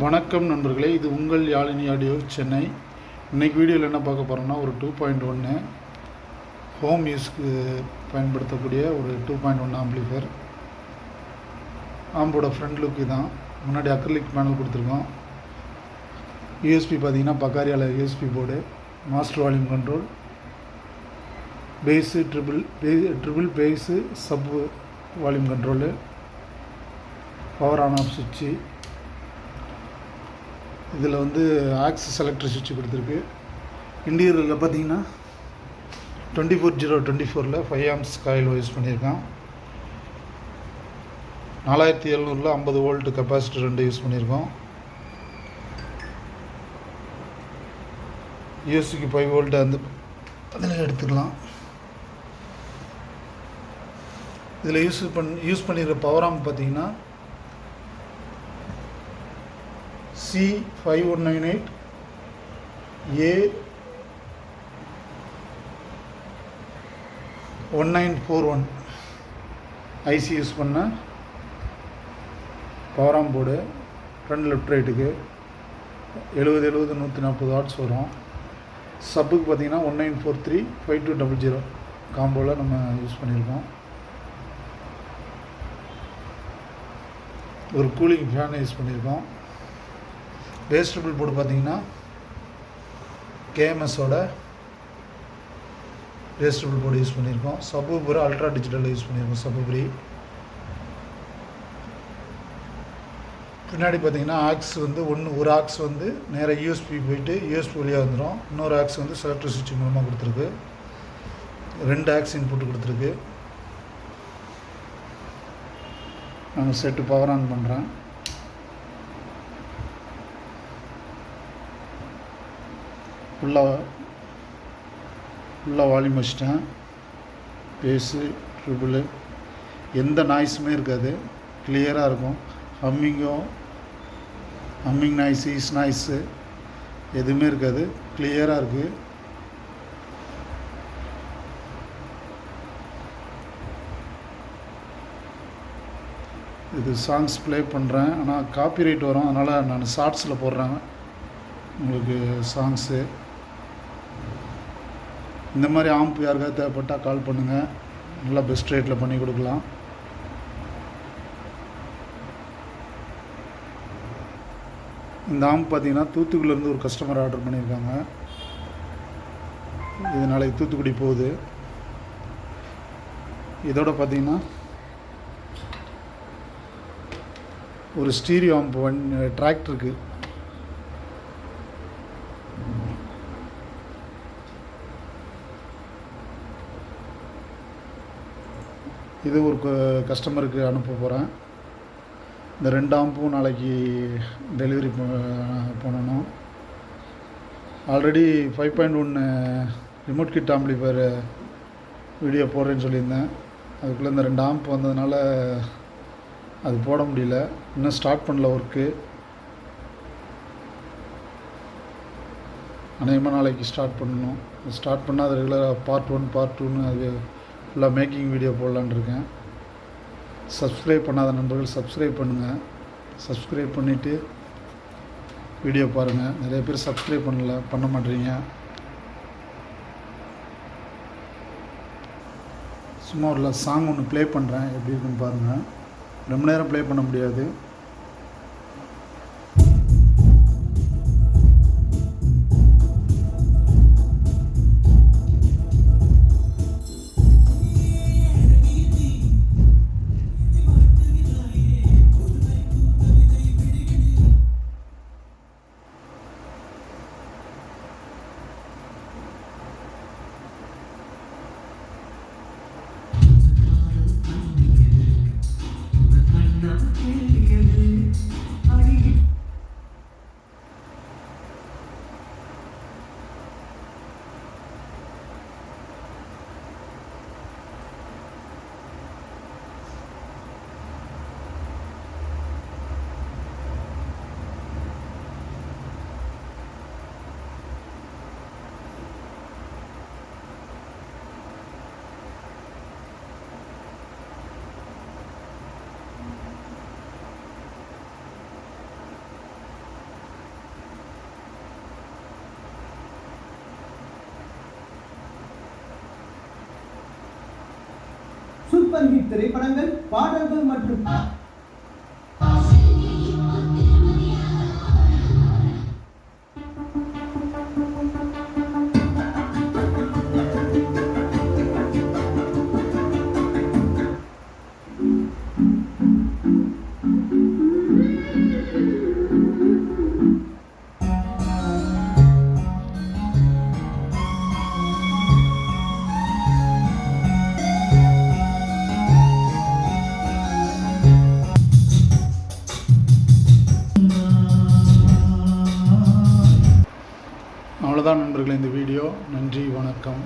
வணக்கம் நண்பர்களே, இது உங்கள் யாழினி ஆடியோ சென்னை. இன்றைக்கி வீடியோவில் என்ன பார்க்க போகிறோம்னா, ஒரு 2.1 ஹோம் யூஸ்க்கு பயன்படுத்தக்கூடிய ஒரு 2.1 ஆம்பிளிஃபையர். ஆம்போட ஃப்ரண்ட் லுக்கு தான். முன்னாடி அக்ரிலிக் பேனல் கொடுத்துருக்கோம். யூஎஸ்பி பார்த்திங்கன்னா பக்காரியால் USB board, master volume control, bass treble bass, sub volume control, power on off சுவிட்சு. இதில் ஆக்சிஸ் எலக்ட்ரிக் சுவிட்ச் கொடுத்துருக்கு. இன்டீரியரில் பார்த்தீங்கன்னா 24024 5 ஆம்ஸ் காயில் யூஸ் பண்ணியிருக்கான். 4700 50 வோல்ட் கெப்பாசிட்டர் 2 யூஸ் பண்ணியிருக்கோம். யூஎஸ்பிக்கு 5 வோல்ட் அதில் எடுத்துக்கலாம். இதில் யூஸ் பண்ணியிருக்க பவர் ஆம்ப் பார்த்தீங்கன்னா C5198 A1941 ஐசி யூஸ் பண்ண power amp board. Front left ரைட்டுக்கு 70 140 வாட்ஸ் வரும். சப்புக்கு பார்த்தீங்கன்னா 1943 5200 காம்போவில் நம்ம யூஸ் பண்ணியிருக்கோம். ஒரு கூலிங் ஃபேனை யூஸ் பண்ணியிருக்கோம். பேஸ் ட்ரிபிள் போர்டு பார்த்தீங்கன்னா கேஎம்எஸோட பேஸ் ட்ரிபிள் போர்டு யூஸ் பண்ணியிருக்கோம். சப்வூஃபர் அல்ட்ரா டிஜிட்டல் யூஸ் பண்ணியிருக்கோம். சப்வூஃபரி பின்னாடி பார்த்தீங்கன்னா ஆக்ஸ் ஒரு ஆக்ஸ் நேராக யூஎஸ்பி போயிட்டு யூஎஸ்பி வழியாக வந்துடும். இன்னொரு ஆக்ஸ் செலக்ட்ரிக் சுவிட்ச் மூலமாக கொடுத்துருக்கு. 2 ஆக்ஸ் இன்புட் கொடுத்துருக்கு. நான் செட்டு பவர் ஆன் பண்ணுறேன். ஃபுல்லாக வால்யூம் வச்சிட்டேன். பேஸு ட்ரிபிள் எந்த நாய்ஸுமே இருக்காது, கிளியராக இருக்கும். ஹம்மிங் நாய்ஸு, ஈஸ் நாய்ஸு எதுவுமே இருக்காது, கிளியராக இருக்குது. இது சாங்ஸ் ப்ளே பண்ணுறேன், ஆனால் காப்பிரைட் வரும். அதனால் நான் ஷார்ட்ஸில் போடுறேன் உங்களுக்கு சாங்ஸு. இந்த மாதிரி ஆம்ப் யாருக்காவது தேவைப்பட்டால் கால் பண்ணுங்கள், நல்லா பெஸ்ட் ரேட்டில் பண்ணி கொடுக்கலாம். இந்த ஆம்ப் பார்த்திங்கன்னா தூத்துக்குடியிலேருந்து ஒரு கஸ்டமர் ஆர்டர் பண்ணியிருக்காங்க. இது நாளைக்கு தூத்துக்குடி போகுது. இதோட பார்த்திங்கன்னா ஒரு ஸ்டீரியோ ஆம்ப் டிராக்டருக்கு இது ஒரு கஸ்டமருக்கு அனுப்ப போகிறேன். இந்த 2 ஆம்பும் நாளைக்கு டெலிவரி பண்ணணும். Already 5.1 remote kit amplifier video போடுறேன்னு சொல்லியிருந்தேன். அதுக்குள்ளே இந்த 2 ஆம்ப் வந்ததுனால அது போட முடியல. இன்னும் ஸ்டார்ட் பண்ணல ஒர்க்கு. அநேகமாக நாளைக்கு ஸ்டார்ட் பண்ணணும். ஸ்டார்ட் பண்ணால் அது ரெகுலராக பார்ட் 1 பார்ட் 2ன்னு அது ஃபுல்லாக மேக்கிங் வீடியோ போடலான்னு இருக்கேன். சப்ஸ்கிரைப் பண்ணாத நண்பர்கள் சப்ஸ்கிரைப் பண்ணுங்கள். சப்ஸ்கிரைப் பண்ணிவிட்டு வீடியோ பாருங்கள். நிறைய பேர் சப்ஸ்கிரைப் பண்ண மாட்டேறீங்க. சும்மா ஒரு சாங் ஒன்று ப்ளே பண்ணுறேன், எப்படி இருக்குன்னு பாருங்கள். ரொம்ப நேரம் ப்ளே பண்ண முடியாது. சூப்பர் ஹிட் திரைப்படங்கள், பாடல்கள் மற்றும் அவ்வளோதான் நண்பர்களே இந்த வீடியோ. நன்றி, வணக்கம்.